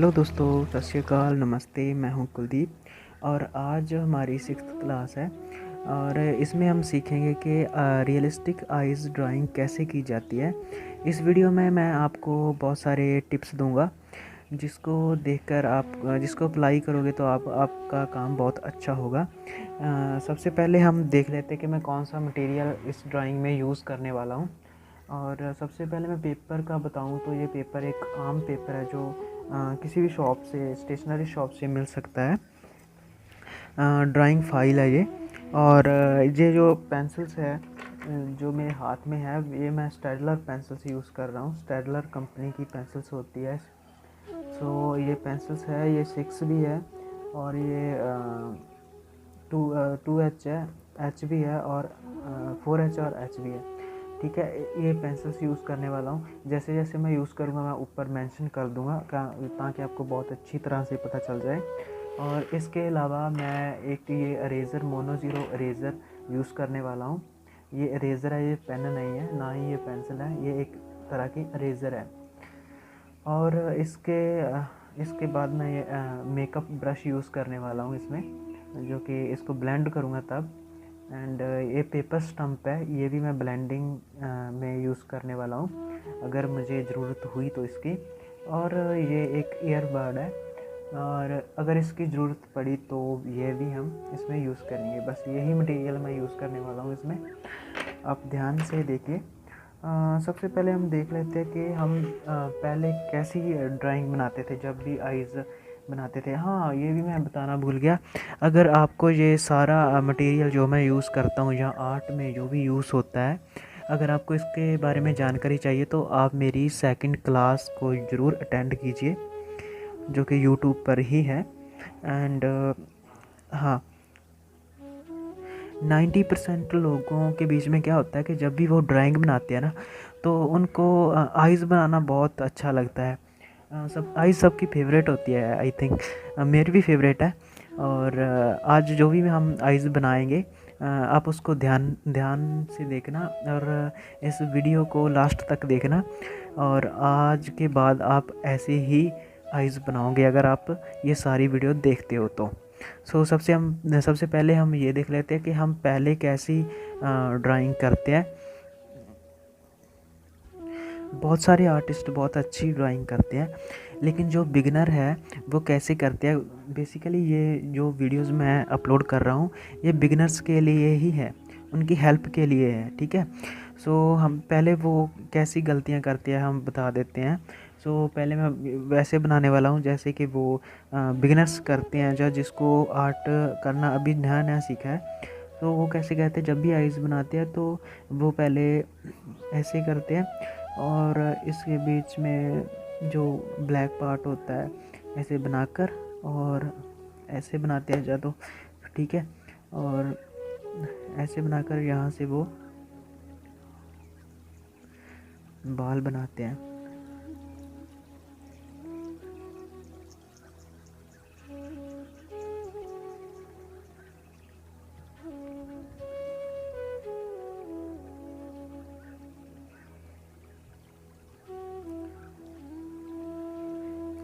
Hello दोस्तों, सत श्री अकाल, नमस्ते। मैं हूं कुलदीप और आज हमारी 6th क्लास है और इसमें हम सीखेंगे कि रियलिस्टिक आइज़ ड्राइंग कैसे की जाती है। इस वीडियो में मैं आपको बहुत सारे टिप्स दूंगा जिसको देखकर आप जिसको अप्लाई करोगे तो आपका काम बहुत अच्छा होगा। सबसे पहले हम देख लेते हैं कि मैं कौन सा मटेरियल इस ड्राइंग में यूज़ करने वाला हूँ। और सबसे पहले मैं पेपर का बताऊं तो ये पेपर एक आम पेपर है जो किसी भी शॉप से, स्टेशनरी शॉप से मिल सकता है। ड्राइंग फाइल है ये। और ये जो पेंसिल्स है जो मेरे हाथ में है, ये मैं स्टेडलर पेंसिल्स यूज़ कर रहा हूँ। स्टेडलर कंपनी की पेंसिल्स होती है। सो ये पेंसिल्स है, ये 6 भी है और ये 2H है, H भी है और 4H और H भी है। ठीक है, ये पेंसिल्स यूज़ करने वाला हूँ। जैसे जैसे मैं यूज़ करूँगा मैं ऊपर मेंशन कर दूँगा ताकि आपको बहुत अच्छी तरह से पता चल जाए। और इसके अलावा मैं एक ये eraser, mono zero eraser use करने वाला हूँ। ये इरेज़र है, ये पेन नहीं है, ना ही ये पेंसिल है, ये एक तरह की इरेज़र है। और इसके बाद मैं ये मेकअप ब्रश यूज़ करने वाला हूँ इसमें, जो कि इसको ब्लेंड करूँगा तब। एंड ये पेपर स्टम्प है, ये भी मैं ब्लेंडिंग में यूज़ करने वाला हूँ अगर मुझे ज़रूरत हुई तो इसकी। और ये एक ईयरबड है और अगर इसकी ज़रूरत पड़ी तो ये भी हम इसमें यूज़ करेंगे। बस यही मटेरियल मैं यूज़ करने वाला हूँ इसमें। आप ध्यान से देखिए। सबसे पहले हम देख लेते हैं कि हम पहले कैसी ड्राइंग बनाते थे जब भी आइज़ बनाते थे। हाँ, ये भी मैं बताना भूल गया। अगर आपको ये सारा मटेरियल जो मैं यूज़ करता हूँ या आर्ट में जो भी यूज़ होता है, अगर आपको इसके बारे में जानकारी चाहिए तो आप मेरी 2nd क्लास को ज़रूर अटेंड कीजिए, जो कि यूट्यूब पर ही है। एंड हाँ, 90% लोगों के बीच में क्या होता है कि जब भी वो ड्राइंग बनाते हैं ना तो उनको आइज़ बनाना बहुत अच्छा लगता है। सब आइज़ सबकी फेवरेट होती है, आई थिंक मेरी भी फेवरेट है। और आज जो भी हम आइज़ बनाएंगे आप उसको ध्यान ध्यान से देखना और इस वीडियो को लास्ट तक देखना। और आज के बाद आप ऐसे ही आइज़ बनाओगे अगर आप ये सारी वीडियो देखते हो तो। सबसे पहले हम ये देख लेते हैं कि हम पहले कैसी ड्राइंग करते हैं। बहुत सारे आर्टिस्ट बहुत अच्छी ड्राइंग करते हैं, लेकिन जो बिगिनर है वो कैसे करते हैं। बेसिकली ये जो वीडियोस मैं अपलोड कर रहा हूँ ये बिगिनर्स के लिए ही है, उनकी हेल्प के लिए है। ठीक है, हम पहले वो कैसी गलतियाँ करते हैं हम बता देते हैं। पहले मैं वैसे बनाने वाला हूँ जैसे कि वो बिगिनर्स करते हैं, जो जिसको आर्ट करना अभी नया नया सीखा है। तो वो कैसे कहते हैं, जब भी आइज़ बनाते हैं तो वो पहले ऐसे करते हैं और इसके बीच में जो ब्लैक पार्ट होता है ऐसे बनाकर और ऐसे बनाते हैं, जा तो ठीक है। और ऐसे बनाकर यहाँ से वो बाल बनाते हैं।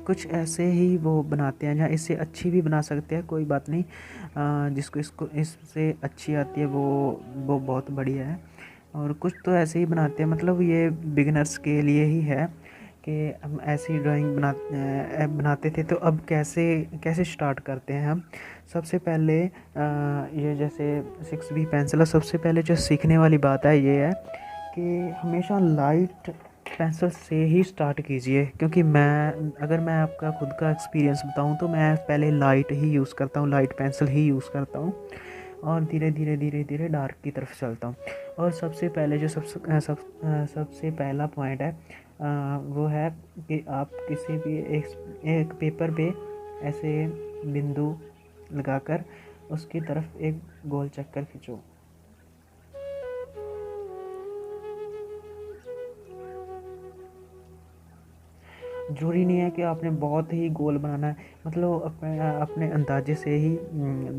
कुछ ऐसे ही वो बनाते हैं, जहाँ इससे अच्छी भी बना सकते हैं, कोई बात नहीं। जिसको इसको इससे अच्छी आती है वो बहुत बढ़िया है। और कुछ तो ऐसे ही बनाते हैं, मतलब ये बिगिनर्स के लिए ही है कि हम ऐसी ड्राइंग बनाते थे। तो अब कैसे कैसे स्टार्ट करते हैं हम। सबसे पहले ये जैसे 6B पेंसिल है, सबसे पहले जो सीखने वाली बात है ये है कि हमेशा लाइट पेंसिल से ही स्टार्ट कीजिए, क्योंकि अगर मैं आपका खुद का एक्सपीरियंस बताऊं तो मैं पहले लाइट ही यूज़ करता हूं, लाइट पेंसिल ही यूज़ करता हूं और धीरे धीरे धीरे धीरे डार्क की तरफ चलता हूं। और सबसे पहले जो सबसे पहला पॉइंट है वो है कि आप किसी भी एक पेपर पे ऐसे बिंदु लगाकर उसकी तरफ एक गोल चक्कर खींचो। ज़रूरी नहीं है कि आपने बहुत ही गोल बनाना है, मतलब अपने अपने अंदाजे से ही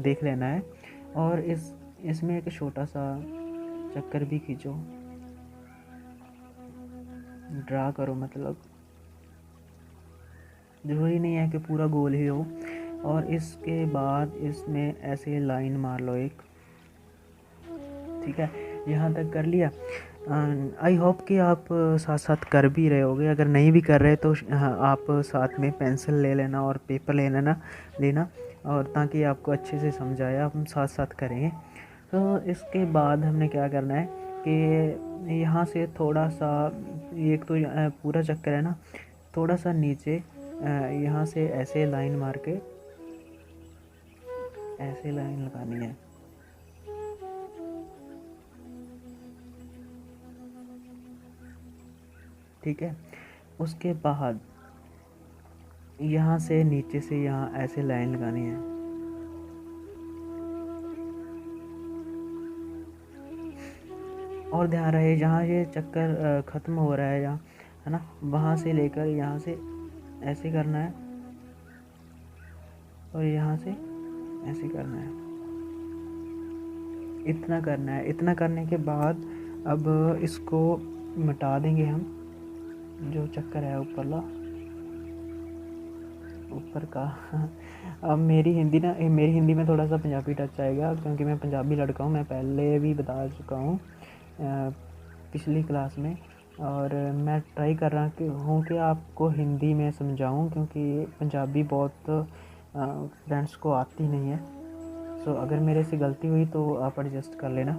देख लेना है। और इसमें एक छोटा सा चक्कर भी खींचो, ड्रा करो मतलब। ज़रूरी नहीं है कि पूरा गोल ही हो। और इसके बाद इसमें ऐसे लाइन मार लो एक, ठीक है। यहाँ तक कर लिया। आई होप कि आप साथ साथ कर भी रहे होगे। अगर नहीं भी कर रहे तो आप साथ में पेंसिल ले लेना और पेपर ले लेना और ताकि आपको अच्छे से समझ आए, हम साथ साथ करेंगे। तो इसके बाद हमने क्या करना है कि यहाँ से थोड़ा सा, एक तो पूरा चक्कर है ना, थोड़ा सा नीचे यहाँ से ऐसे लाइन मार के ऐसे लाइन लगानी है, ठीक है। उसके बाद यहाँ से नीचे से यहाँ ऐसे लाइन लगानी है, और ध्यान रहे जहाँ ये चक्कर ख़त्म हो रहा है यहाँ, है ना, वहाँ से लेकर यहाँ से ऐसे करना है और यहाँ से ऐसे करना है। इतना करना है। इतना करने के बाद अब इसको मिटा देंगे हम, जो चक्कर है ऊपर का। अब मेरी हिंदी में थोड़ा सा पंजाबी टच आएगा क्योंकि मैं पंजाबी लड़का हूँ। मैं पहले भी बता चुका हूँ पिछली क्लास में, और मैं ट्राई कर रहा हूँ कि आपको हिंदी में समझाऊँ क्योंकि पंजाबी बहुत फ्रेंड्स को आती नहीं है। सो अगर मेरे से गलती हुई तो आप एडजस्ट कर लेना।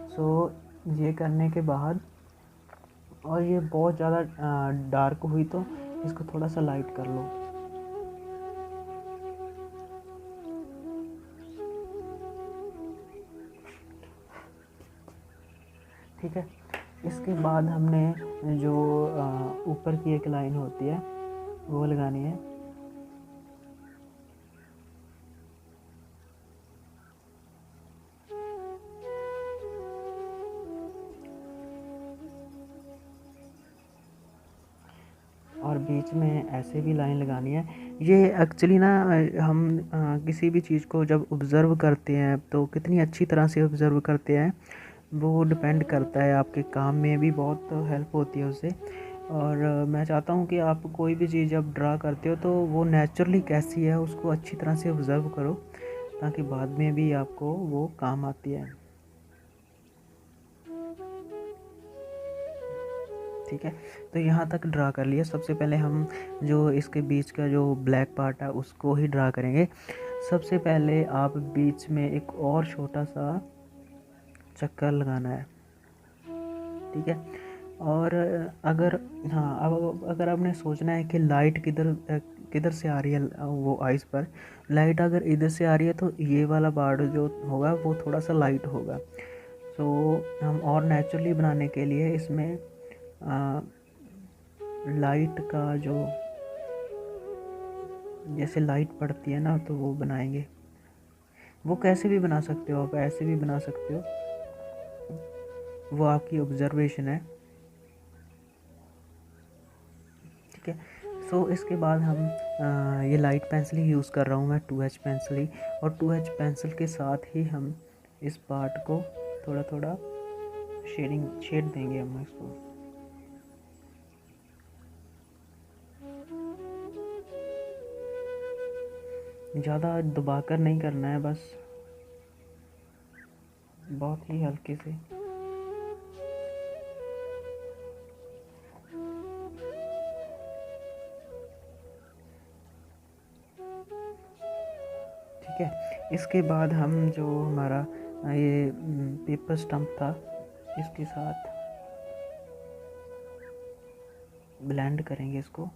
सो ये करने के बाद, और ये बहुत ज़्यादा डार्क हुई तो इसको थोड़ा सा लाइट कर लो, ठीक है। इसके बाद हमने जो ऊपर की एक लाइन होती है वो लगानी है। और बीच में ऐसे भी लाइन लगानी है। ये एक्चुअली ना हम किसी भी चीज़ को जब ऑब्ज़र्व करते हैं तो कितनी अच्छी तरह से ऑब्ज़र्व करते हैं वो डिपेंड करता है, आपके काम में भी बहुत हेल्प होती है उससे। और मैं चाहता हूँ कि आप कोई भी चीज़ जब ड्रा करते हो तो वो नेचुरली कैसी है उसको अच्छी तरह से ऑब्ज़र्व करो ताकि बाद में भी आपको वो काम आती है, ठीक है। तो यहाँ तक ड्रा कर लिया। सबसे पहले हम जो इसके बीच का जो ब्लैक पार्ट है उसको ही ड्रा करेंगे। सबसे पहले आप बीच में एक और छोटा सा चक्कर लगाना है, ठीक है। और अगर अगर आपने सोचना है कि लाइट किधर से आ रही है, वो आइस पर लाइट अगर इधर से आ रही है तो ये वाला पार्ट जो होगा वो थोड़ा सा लाइट होगा। सो हम और नेचुरली बनाने के लिए इसमें लाइट का जो जैसे लाइट पड़ती है ना तो वो बनाएंगे। वो कैसे भी बना सकते हो, आप ऐसे भी बना सकते हो, वो आपकी ऑब्जर्वेशन है, ठीक है। सो इसके बाद हम ये लाइट पेंसिल ही यूज़ कर रहा हूँ मैं, 2H पेंसिल ही, और 2H पेंसिल के साथ ही हम इस पार्ट को थोड़ा थोड़ा शेड देंगे हम इसको। ज़्यादा दबाकर नहीं करना है, बस बहुत ही हल्के से। ठीक है। इसके बाद हम जो हमारा ये पेपर स्टम्प था इसके साथ ब्लेंड करेंगे इसको।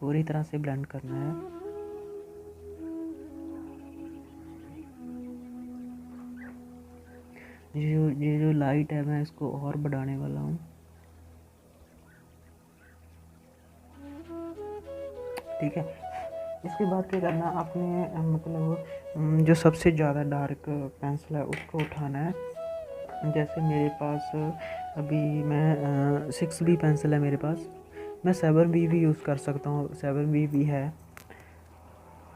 पूरी तरह से ब्लेंड करना है। ये जो लाइट है मैं इसको और बढ़ाने वाला हूँ, ठीक है। इसके बाद क्या करना, आपने मतलब जो सबसे ज़्यादा डार्क पेंसिल है उसको उठाना है। जैसे मेरे पास अभी मैं 6B पेंसिल है मेरे पास, मैं 7B भी यूज़ कर सकता हूँ, 7B भी है।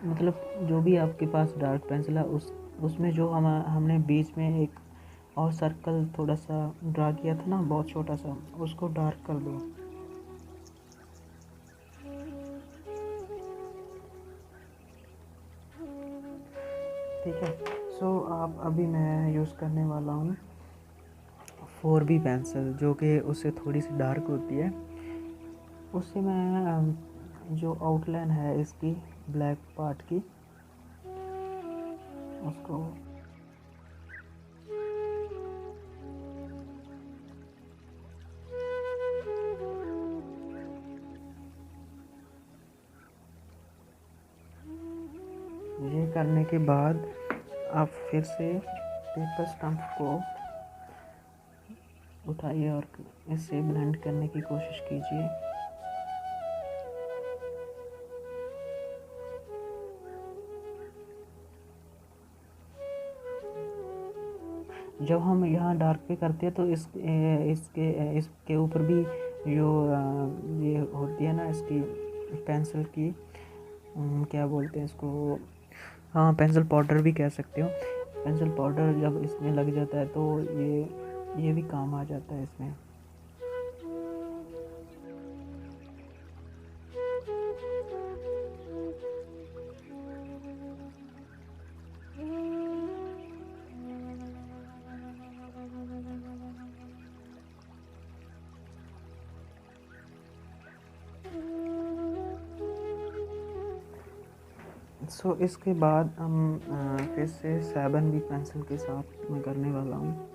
मतलब जो भी आपके पास डार्क पेंसिल है उसमें जो हमने बीच में एक और सर्कल थोड़ा सा ड्रा किया था ना, बहुत छोटा सा, उसको डार्क कर दो। ठीक है। सो आप अभी मैं यूज़ करने वाला हूँ 4B पेंसिल, जो कि उससे थोड़ी सी डार्क होती है। उससे मैं जो आउटलाइन है इसकी ब्लैक पार्ट की, उसको ये करने के बाद आप फिर से पेपर स्टम्प को उठाइए और इससे ब्लेंड करने की कोशिश कीजिए। जब हम यहाँ डार्क पे करते हैं तो इसके ऊपर भी जो ये होती है ना इसकी पेंसिल की, क्या बोलते हैं इसको, हाँ पेंसिल पाउडर भी कह सकते हो। पेंसिल पाउडर जब इसमें लग जाता है तो ये भी काम आ जाता है इसमें। सो इसके बाद हम फिर से 7B पेंसिल के साथ मैं करने वाला हूँ।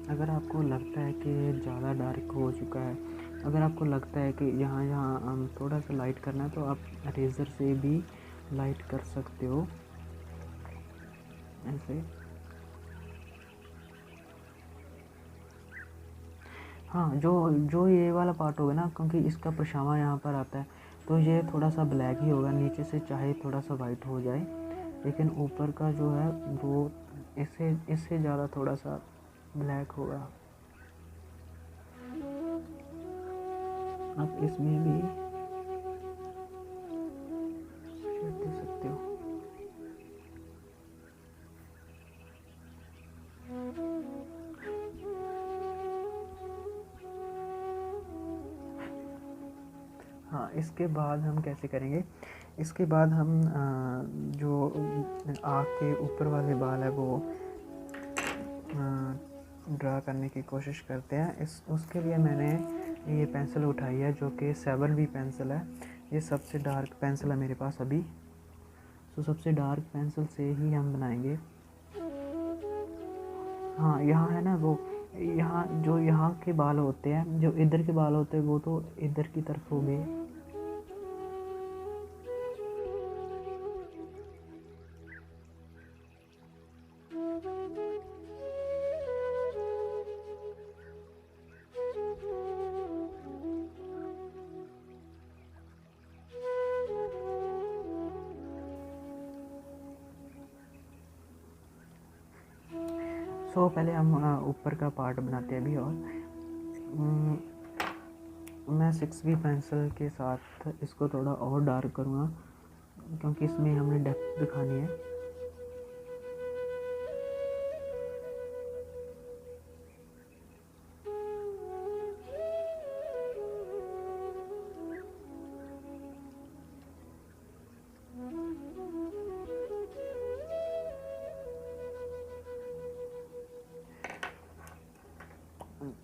अगर आपको लगता है कि ज़्यादा डार्क हो चुका है, अगर आपको लगता है कि यहाँ यहाँ थोड़ा सा लाइट करना है, तो आप इरेज़र से भी लाइट कर सकते हो ऐसे। हाँ, जो जो ये वाला पार्ट होगा ना, क्योंकि इसका परछावां यहाँ पर आता है तो ये थोड़ा सा ब्लैक ही होगा। नीचे से चाहे थोड़ा सा वाइट हो जाए, लेकिन ऊपर का जो है वो इससे इससे ज़्यादा थोड़ा सा ब्लैक होगा। आप इसमें भी शेड दे सकते हो। हाँ, इसके बाद हम कैसे करेंगे, इसके बाद हम जो आँख के ऊपर वाले बाल है वो ड्रा करने की कोशिश करते हैं। उसके लिए मैंने ये पेंसिल उठाई है जो कि 7B पेंसिल है। ये सबसे डार्क पेंसिल है मेरे पास अभी। तो सबसे डार्क पेंसिल से ही हम बनाएंगे। हाँ, यहाँ है ना वो, यहाँ जो यहाँ के बाल होते हैं, जो इधर के बाल होते हैं वो तो इधर की तरफ हो गए। सो पहले हम ऊपर का पार्ट बनाते हैं अभी। और मैं 6B पेंसिल के साथ इसको थोड़ा और डार्क करूँगा, क्योंकि इसमें हमने डेप्थ दिखानी है।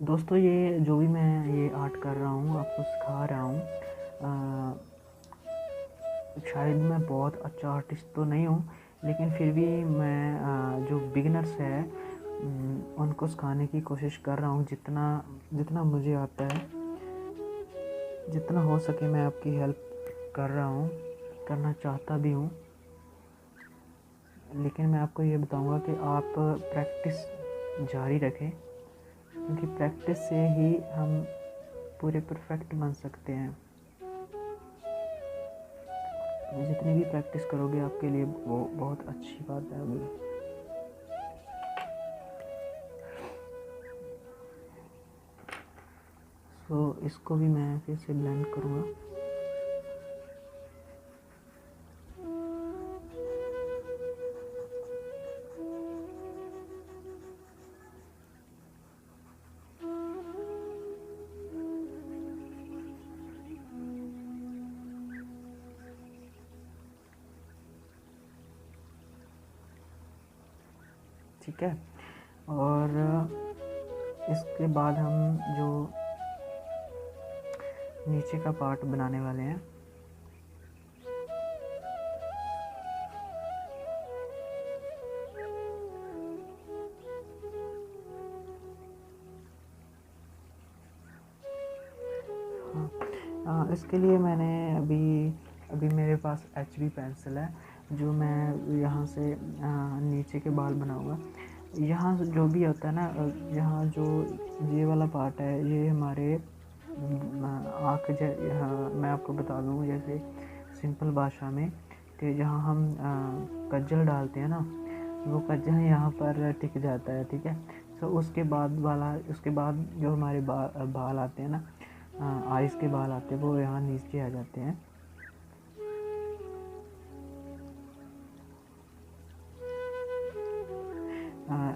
दोस्तों ये जो भी मैं ये आर्ट कर रहा हूँ, आपको सिखा रहा हूँ, शायद मैं बहुत अच्छा आर्टिस्ट तो नहीं हूँ, लेकिन फिर भी मैं जो बिगिनर्स है उनको सिखाने की कोशिश कर रहा हूँ जितना जितना मुझे आता है, जितना हो सके मैं आपकी हेल्प कर रहा हूँ, करना चाहता भी हूँ। लेकिन मैं आपको ये बताऊँगा कि आप प्रैक्टिस जारी रखें, क्योंकि प्रैक्टिस से ही हम पूरे परफेक्ट बन सकते हैं। जितनी भी प्रैक्टिस करोगे आपके लिए वो बहुत अच्छी बात है। अभी इसको भी मैं फिर से ब्लेंड करूँगा। ठीक है, और इसके बाद हम जो नीचे का पार्ट बनाने वाले हैं, इसके लिए मैंने अभी मेरे पास HB पेंसिल है, जो मैं यहाँ से नीचे के बाल बनाऊँगा। यहाँ जो भी होता है ना, यहाँ जो ये वाला पार्ट है, ये हमारे आँख यहाँ मैं आपको बता दूँ जैसे सिंपल भाषा में, कि जहाँ हम कज्जल डालते हैं ना, वो कज्जल यहाँ पर टिक जाता है। ठीक है, तो उसके बाद जो हमारे बाल आते हैं ना, आइज़ के बाल आते हैं, वो यहाँ नीचे आ जाते हैं।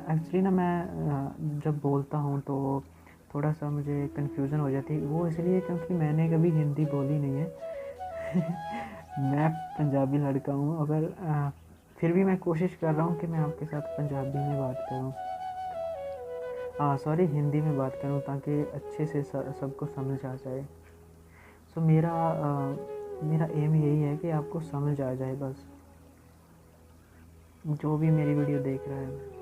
एक्चुअली ना मैं जब बोलता हूँ तो थोड़ा सा मुझे कन्फ्यूज़न हो जाती है, वो इसलिए क्योंकि मैंने कभी हिंदी बोली नहीं है। मैं पंजाबी लड़का हूँ, अगर फिर भी मैं कोशिश कर रहा हूँ कि मैं आपके साथ पंजाबी में बात करूँ, सॉरी हिंदी में बात करूँ, ताकि अच्छे से सबको समझ आ जाए। सो मेरा एम यही है कि आपको समझ आ जाए, बस जो भी मेरी वीडियो देख रहा है।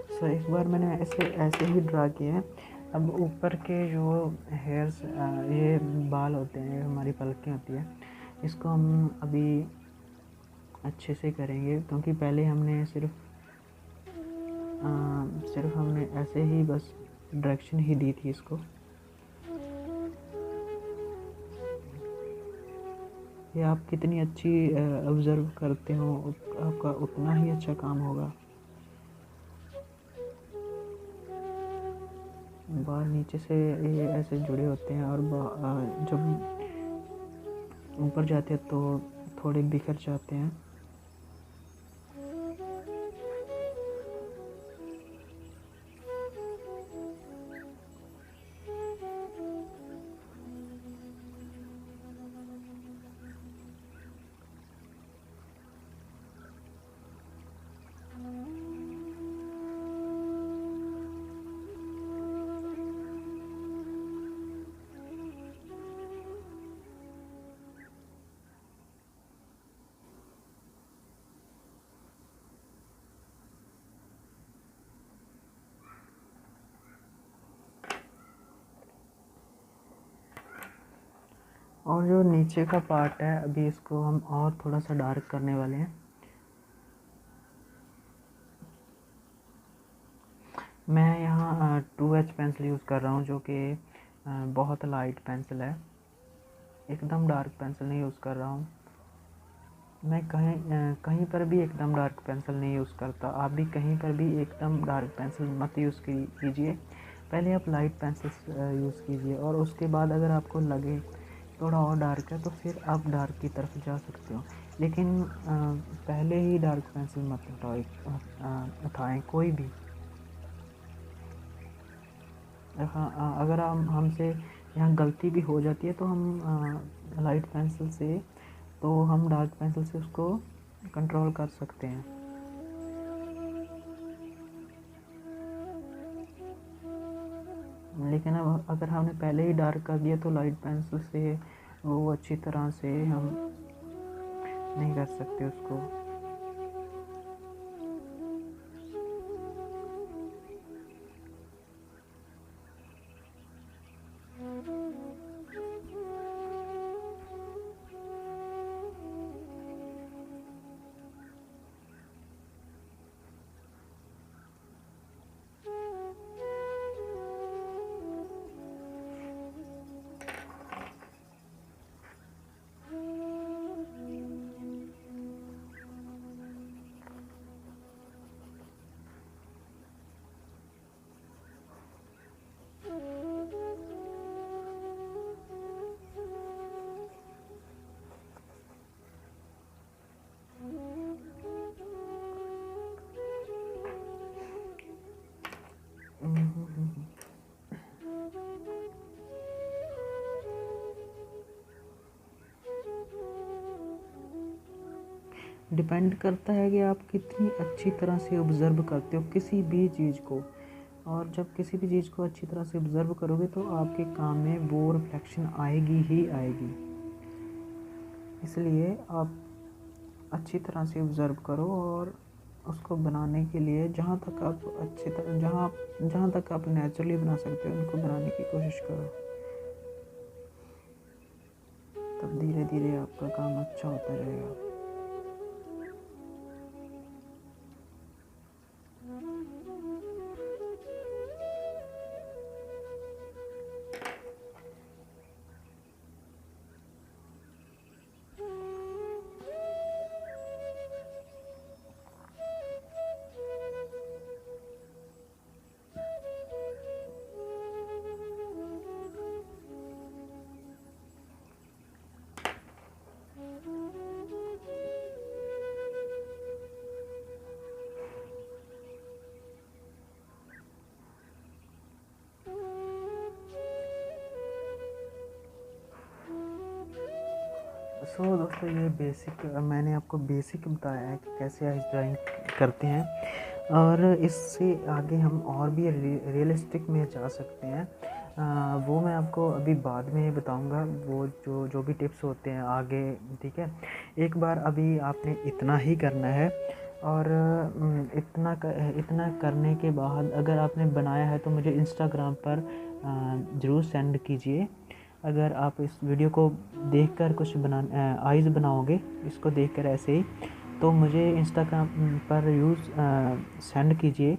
सो एक बार मैंने ऐसे ही ड्रा किए हैं। अब ऊपर के जो हेयर्स, ये बाल होते हैं, हमारी पलकें होती है, इसको हम अभी अच्छे से करेंगे, क्योंकि पहले हमने सिर्फ हमने ऐसे ही बस डायरेक्शन ही दी थी इसको। ये आप कितनी अच्छी ऑब्ज़र्व करते हो, आपका उतना ही अच्छा काम होगा। बाल नीचे से ये ऐसे जुड़े होते हैं, और जब ऊपर जाते हैं तो थोड़े बिखर जाते हैं। और जो नीचे का पार्ट है, अभी इसको हम और थोड़ा सा डार्क करने वाले हैं। मैं यहाँ 2H पेंसिल यूज़ कर रहा हूँ, जो कि बहुत लाइट पेंसिल है, एकदम डार्क पेंसिल नहीं यूज़ कर रहा हूँ। मैं कहीं पर भी एकदम डार्क पेंसिल नहीं यूज़ करता। आप भी कहीं पर भी एकदम डार्क पेंसिल मत यूज़ कीजिए। पहले आप लाइट पेंसिल्स यूज़ कीजिए, और उसके बाद अगर आपको लगे थोड़ा और डार्क है तो फिर आप डार्क की तरफ जा सकते हो, लेकिन पहले ही डार्क पेंसिल मत उठाएं कोई भी। हाँ, अगर हम हमसे यहाँ गलती भी हो जाती है तो हम लाइट पेंसिल से, तो हम डार्क पेंसिल से उसको कंट्रोल कर सकते हैं। लेकिन अब अगर हमने पहले ही डार्क कर दिया तो लाइट पेंसिल से वो अच्छी तरह से हम नहीं कर सकते उसको। डिपेंड करता है कि आप कितनी अच्छी तरह से ऑब्ज़र्व करते हो किसी भी चीज़ को। और जब किसी भी चीज़ को अच्छी तरह से ऑब्ज़र्व करोगे तो आपके काम में वो रिफ्लेक्शन आएगी ही आएगी। इसलिए आप अच्छी तरह से ऑब्ज़र्व करो और उसको बनाने के लिए जहाँ तक आप अच्छी तरह जहाँ तक आप नेचुरली बना सकते हो उनको बनाने की कोशिश करो। तब धीरे धीरे आपका काम अच्छा होता जाएगा। दोस्तों ये बेसिक मैंने आपको बेसिक बताया है कि कैसे आइस ड्राइंग करते हैं, और इससे आगे हम और भी रियलिस्टिक में जा सकते हैं। वो मैं आपको अभी बाद में बताऊंगा, वो जो भी टिप्स होते हैं आगे, ठीक है। एक बार अभी आपने इतना ही करना है, और इतना करने के बाद अगर आपने बनाया है तो मुझे इंस्टाग्राम पर ज़रूर सेंड कीजिए। अगर आप इस वीडियो को देखकर कुछ आइज़ बनाओगे, इसको देखकर ऐसे ही, तो मुझे इंस्टाग्राम पर सेंड कीजिए।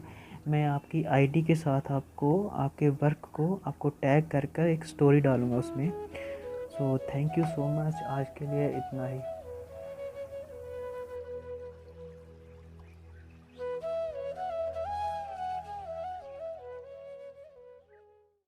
मैं आपकी आईडी के साथ आपको आपके वर्क को आपको टैग कर एक स्टोरी डालूँगा उसमें। So thank you so much, आज के लिए इतना ही।